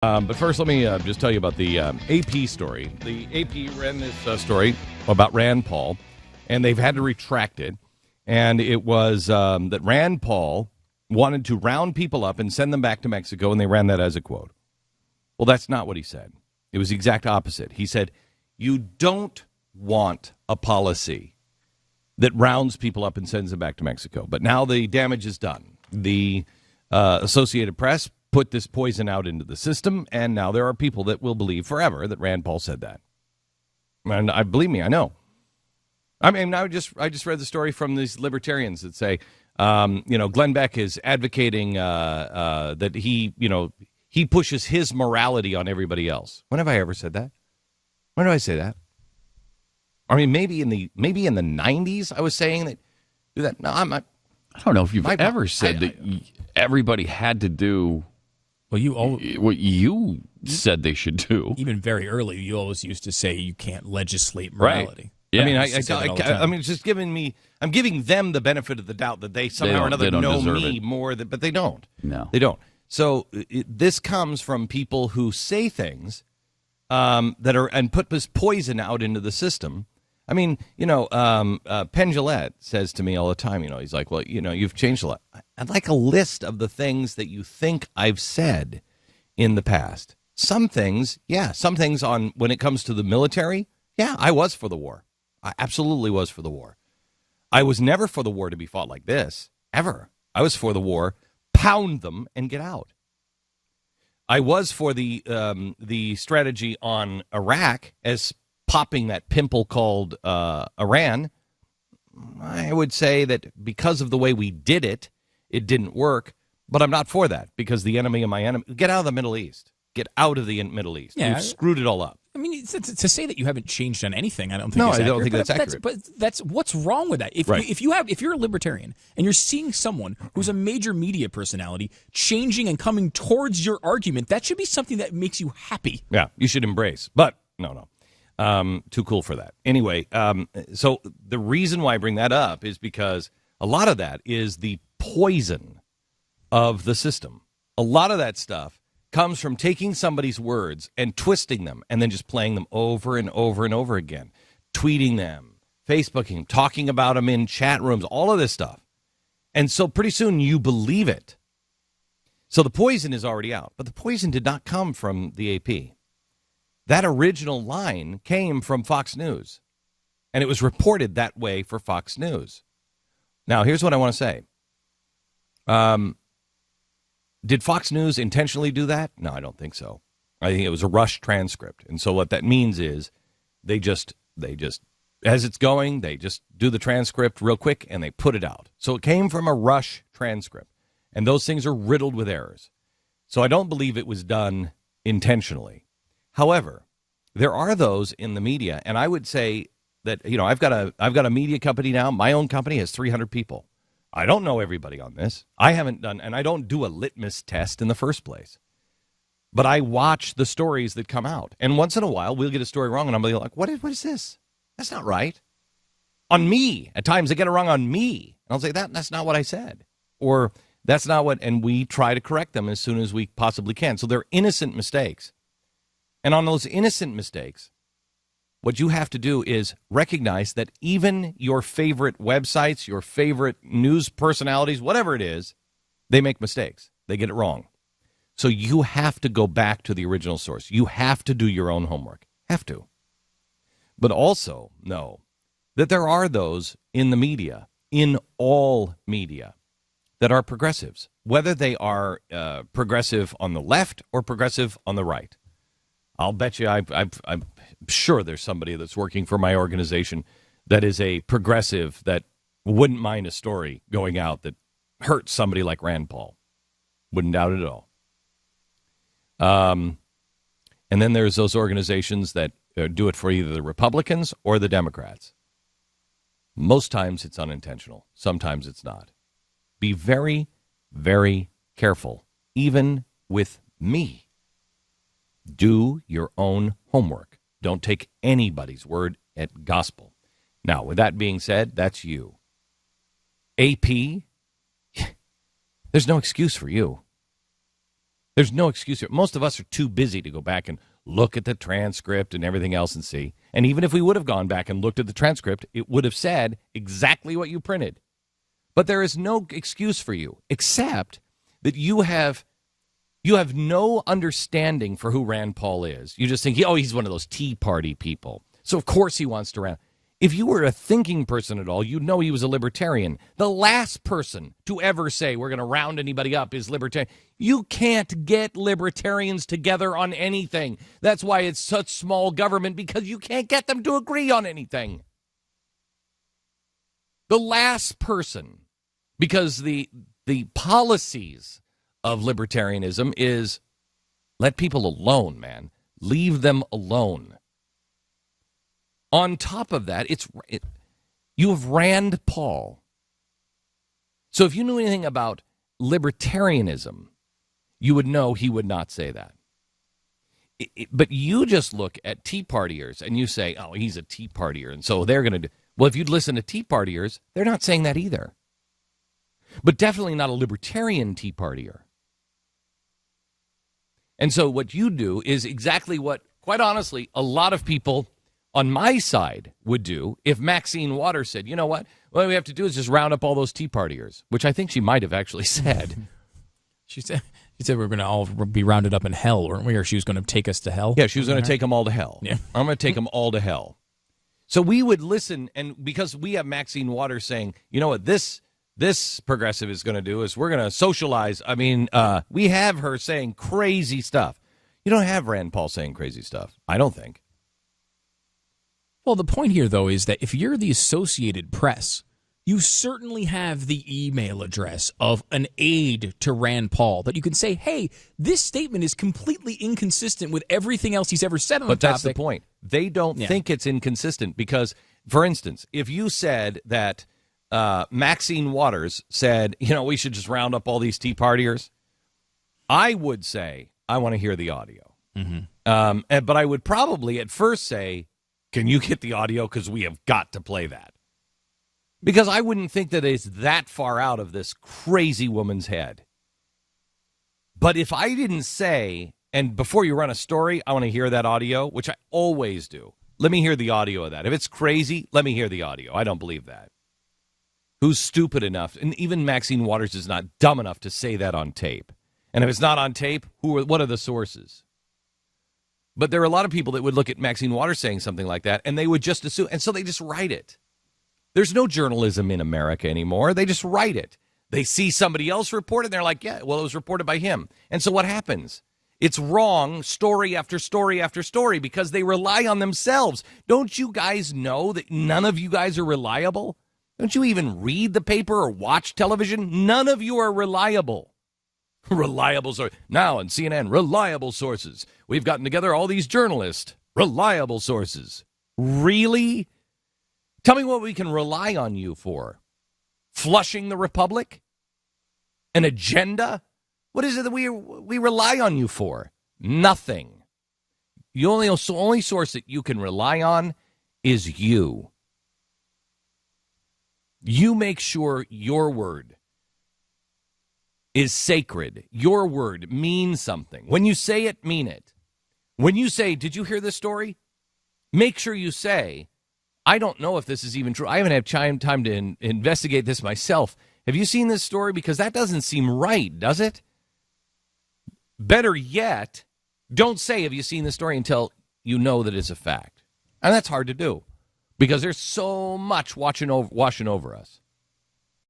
But first, let me just tell you about the AP story. The AP ran this story about Rand Paul, and they've had to retract it. And it was that Rand Paul wanted to round people up and send them back to Mexico, and they ran that as a quote. Well, that's not what he said. It was the exact opposite. He said, you don't want a policy that rounds people up and sends them back to Mexico. But now the damage is done. The Associated Press put this poison out into the system, and now there are people that will believe forever that Rand Paul said that. And believe me, I know. I mean, I just read the story from these libertarians that say, Glenn Beck is advocating that he pushes his morality on everybody else. When have I ever said that? When did I say that? I mean, maybe in the 90s I was saying that. Do that? No, I'm not. I don't know if you've ever said that everybody had to do what you said they should do. Even very early, you always used to say you can't legislate morality. Right. Yeah. I mean, it's just I'm giving them the benefit of the doubt that they somehow or another know me more, but they don't. No. They don't. So this comes from people who say things that are and put this poison out into the system. I mean, Penn Jillette says to me all the time, he's like, well, you've changed a lot. I'd like a list of the things that you think I've said in the past. Some things on when it comes to the military, yeah, I was for the war. I absolutely was for the war. I was never for the war to be fought like this, ever. I was for the war, pound them and get out. I was for the strategy on Iraq as popping that pimple called Iran. I would say that because of the way we did it, it didn't work. But I'm not for that because the enemy of my enemy. Get out of the Middle East. Get out of the Middle East. Yeah. You've screwed it all up. I mean, to say that you haven't changed on anything, I don't think. No, is I don't accurate. think that's accurate. But that's what's wrong with that. If you're a libertarian and you're seeing someone who's a major media personality changing and coming towards your argument, that should be something that makes you happy. Yeah, you should embrace. But no. Too cool for that. Anyway, so the reason why I bring that up is because a lot of that is the poison of the system. A lot of that stuff comes from taking somebody's words and twisting them and then just playing them over and over and over again, tweeting them, Facebooking them, talking about them in chat rooms, all of this stuff. And so pretty soon you believe it. So the poison is already out, but the poison did not come from the AP. That original line came from Fox News, and it was reported that way for Fox News. Now, here's what I want to say. Did Fox News intentionally do that? No, I don't think so. I think it was a rush transcript. And so what that means is they just as it's going, they just do the transcript real quick and they put it out. So it came from a rush transcript, and those things are riddled with errors. So I don't believe it was done intentionally. However, there are those in the media, and I would say that, I've got a media company now. My own company has 300 people. I don't know everybody on this. I haven't done, and I don't do a litmus test in the first place. But I watch the stories that come out, and once in a while we'll get a story wrong, and I'm like, what is this? That's not right. On me. At times they get it wrong on me. And I'll say, that's not what I said. Or that's not what, and we try to correct them as soon as we possibly can. So they're innocent mistakes. And on those innocent mistakes, what you have to do is recognize that even your favorite websites, your favorite news personalities, whatever it is, they make mistakes. They get it wrong. So you have to go back to the original source. You have to do your own homework. Have to. But also know that there are those in the media, in all media, that are progressives, whether they are progressive on the left or progressive on the right. I'll bet you I'm sure there's somebody that's working for my organization that is a progressive that wouldn't mind a story going out that hurts somebody like Rand Paul. Wouldn't doubt it at all. And then there's those organizations that do it for either the Republicans or the Democrats. Most times it's unintentional. Sometimes it's not. Be very, very careful, even with me. Do your own homework. Don't take anybody's word at gospel. Now, with that being said, that's you. AP, there's no excuse for you. There's no excuse here. Most of us are too busy to go back and look at the transcript and everything else and see. And even if we would have gone back and looked at the transcript, it would have said exactly what you printed. But there is no excuse for you, except that you have no understanding for who Rand Paul is. You just think, he's one of those Tea Party people. So of course he wants to round. If you were a thinking person at all, you'd know he was a libertarian. The last person to ever say we're going to round anybody up is libertarian. You can't get libertarians together on anything. That's why it's such small government, because you can't get them to agree on anything. The last person, because the policies of libertarianism is let people alone, man. Leave them alone. On top of that, you have Rand Paul. So if you knew anything about libertarianism, you would know he would not say that. But you just look at Tea Partiers and you say, he's a Tea Partier, and so they're going to do. Well, if you'd listen to Tea Partiers, they're not saying that either. But definitely not a libertarian Tea Partier. And so what you do is exactly what, quite honestly, a lot of people on my side would do if Maxine Waters said, you know what we have to do is just round up all those Tea Partiers, which I think she might have actually said. She said we're going to all be rounded up in hell, weren't we? Or she was going to take us to hell? Yeah, she was going to take them all to hell. Yeah. I'm going to take them all to hell. So we would listen, and because we have Maxine Waters saying, you know what, this progressive is going to do is we're going to socialize. I mean, we have her saying crazy stuff. You don't have Rand Paul saying crazy stuff, I don't think. Well, the point here, though, is that if you're the Associated Press, you certainly have the email address of an aide to Rand Paul that you can say, hey, this statement is completely inconsistent with everything else he's ever said on the topic. But that's the point. They don't think it's inconsistent because, for instance, if you said that Maxine Waters said, we should just round up all these Tea Partiers, I would say, I want to hear the audio. Mm-hmm. But I would probably at first say, can you get the audio? Because we have got to play that. Because I wouldn't think that it's that far out of this crazy woman's head. But if I didn't say, and before you run a story, I want to hear that audio, which I always do. Let me hear the audio of that. If it's crazy, let me hear the audio. I don't believe that. Who's stupid enough, and even Maxine Waters is not dumb enough to say that on tape. And if it's not on tape, what are the sources? But there are a lot of people that would look at Maxine Waters saying something like that, and they would just assume, and so they just write it. There's no journalism in America anymore. They just write it. They see somebody else report it, and they're like, yeah, well, it was reported by him. And so what happens? It's wrong story after story after story because they rely on themselves. Don't you guys know that none of you guys are reliable? Don't you even read the paper or watch television? None of you are reliable. Reliable sources. Now on CNN, reliable sources. We've gotten together all these journalists. Reliable sources. Really? Tell me what we can rely on you for. Flushing the Republic? An agenda? What is it that we rely on you for? Nothing. The only source that you can rely on is you. You make sure your word is sacred. Your word means something. When you say it, mean it. When you say, did you hear this story? Make sure you say, I don't know if this is even true. I haven't had time to investigate this myself. Have you seen this story? Because that doesn't seem right, does it? Better yet, don't say, have you seen this story until you know that it's a fact. And that's hard to do because there's so much washing over us.